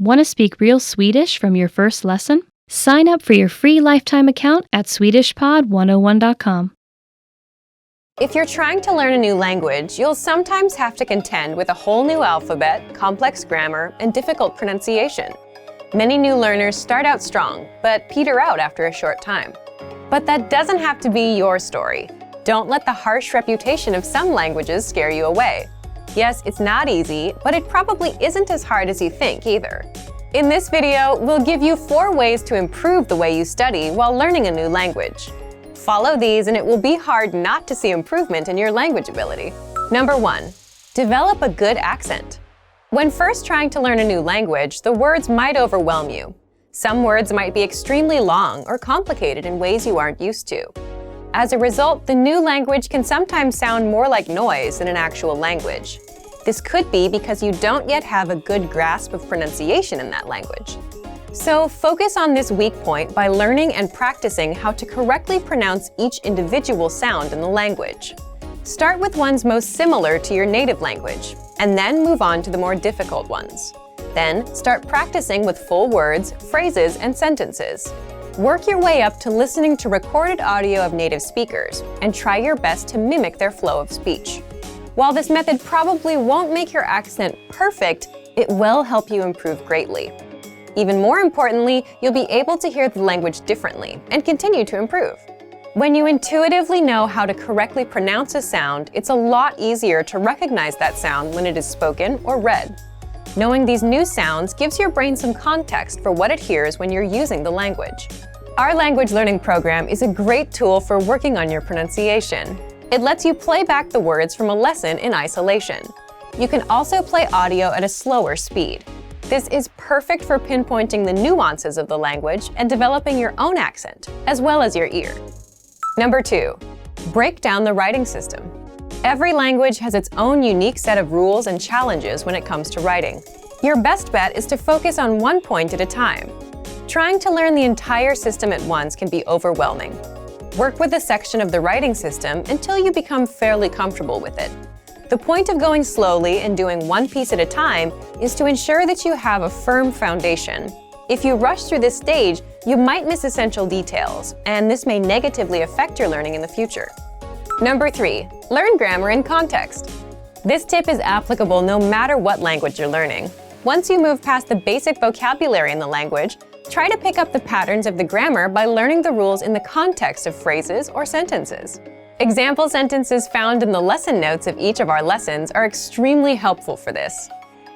Want to speak real Swedish from your first lesson? Sign up for your free lifetime account at swedishpod101.com. If you're trying to learn a new language, you'll sometimes have to contend with a whole new alphabet, complex grammar, and difficult pronunciation. Many new learners start out strong, but peter out after a short time. But that doesn't have to be your story. Don't let the harsh reputation of some languages scare you away. Yes, it's not easy, but it probably isn't as hard as you think either. In this video, we'll give you 4 ways to improve the way you study while learning a new language. Follow these and it will be hard not to see improvement in your language ability. Number 1. Develop a good accent. When first trying to learn a new language, the words might overwhelm you. Some words might be extremely long or complicated in ways you aren't used to. As a result, the new language can sometimes sound more like noise than an actual language. This could be because you don't yet have a good grasp of pronunciation in that language. So focus on this weak point by learning and practicing how to correctly pronounce each individual sound in the language. Start with ones most similar to your native language, and then move on to the more difficult ones. Then start practicing with full words, phrases, and sentences. Work your way up to listening to recorded audio of native speakers, and try your best to mimic their flow of speech. While this method probably won't make your accent perfect, it will help you improve greatly. Even more importantly, you'll be able to hear the language differently and continue to improve. When you intuitively know how to correctly pronounce a sound, it's a lot easier to recognize that sound when it is spoken or read. Knowing these new sounds gives your brain some context for what it hears when you're using the language. Our language learning program is a great tool for working on your pronunciation. It lets you play back the words from a lesson in isolation. You can also play audio at a slower speed. This is perfect for pinpointing the nuances of the language and developing your own accent, as well as your ear. Number 2. Break down the writing system. Every language has its own unique set of rules and challenges when it comes to writing. Your best bet is to focus on one point at a time. Trying to learn the entire system at once can be overwhelming. Work with a section of the writing system until you become fairly comfortable with it. The point of going slowly and doing one piece at a time is to ensure that you have a firm foundation. If you rush through this stage, you might miss essential details, and this may negatively affect your learning in the future. Number 3. Learn grammar in context. This tip is applicable no matter what language you're learning. Once you move past the basic vocabulary in the language, try to pick up the patterns of the grammar by learning the rules in the context of phrases or sentences. Example sentences found in the lesson notes of each of our lessons are extremely helpful for this.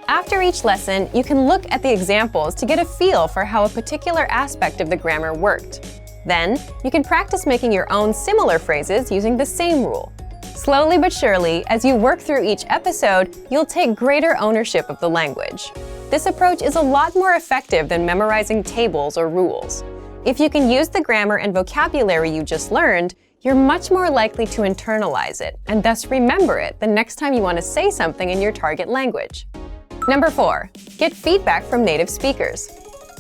After each lesson, you can look at the examples to get a feel for how a particular aspect of the grammar worked. Then, you can practice making your own similar phrases using the same rule. Slowly but surely, as you work through each episode, you'll take greater ownership of the language. This approach is a lot more effective than memorizing tables or rules. If you can use the grammar and vocabulary you just learned, you're much more likely to internalize it and thus remember it the next time you want to say something in your target language. Number 4. Get feedback from native speakers.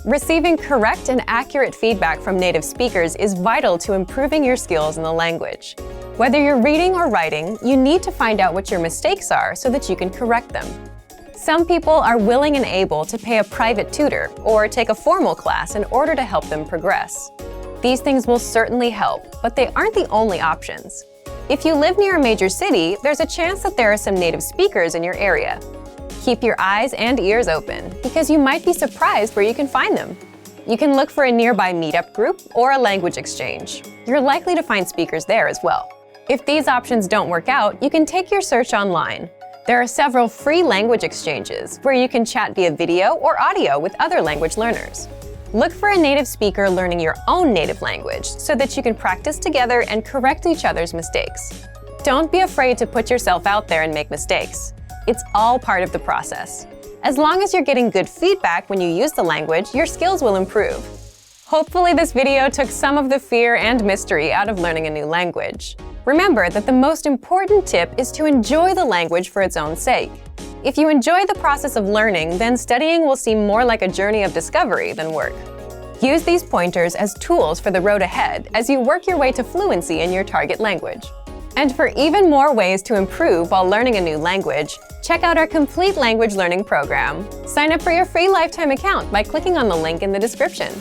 Receiving correct and accurate feedback from native speakers is vital to improving your skills in the language. Whether you're reading or writing, you need to find out what your mistakes are so that you can correct them. Some people are willing and able to pay a private tutor or take a formal class in order to help them progress. These things will certainly help, but they aren't the only options. If you live near a major city, there's a chance that there are some native speakers in your area. Keep your eyes and ears open, because you might be surprised where you can find them. You can look for a nearby meetup group or a language exchange. You're likely to find speakers there as well. If these options don't work out, you can take your search online. There are several free language exchanges where you can chat via video or audio with other language learners. Look for a native speaker learning your own native language so that you can practice together and correct each other's mistakes. Don't be afraid to put yourself out there and make mistakes. It's all part of the process. As long as you're getting good feedback when you use the language, your skills will improve. Hopefully this video took some of the fear and mystery out of learning a new language. Remember that the most important tip is to enjoy the language for its own sake. If you enjoy the process of learning, then studying will seem more like a journey of discovery than work. Use these pointers as tools for the road ahead as you work your way to fluency in your target language. And for even more ways to improve while learning a new language, check out our complete language learning program. Sign up for your free lifetime account by clicking on the link in the description.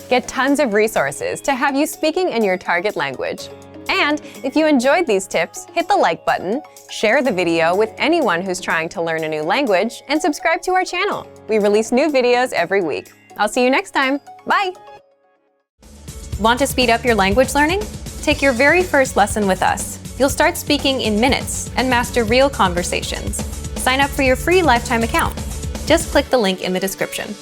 Get tons of resources to have you speaking in your target language. And if you enjoyed these tips, hit the like button, share the video with anyone who's trying to learn a new language, and subscribe to our channel. We release new videos every week. I'll see you next time. Bye! Want to speed up your language learning? Take your very first lesson with us. You'll start speaking in minutes and master real conversations. Sign up for your free lifetime account. Just click the link in the description.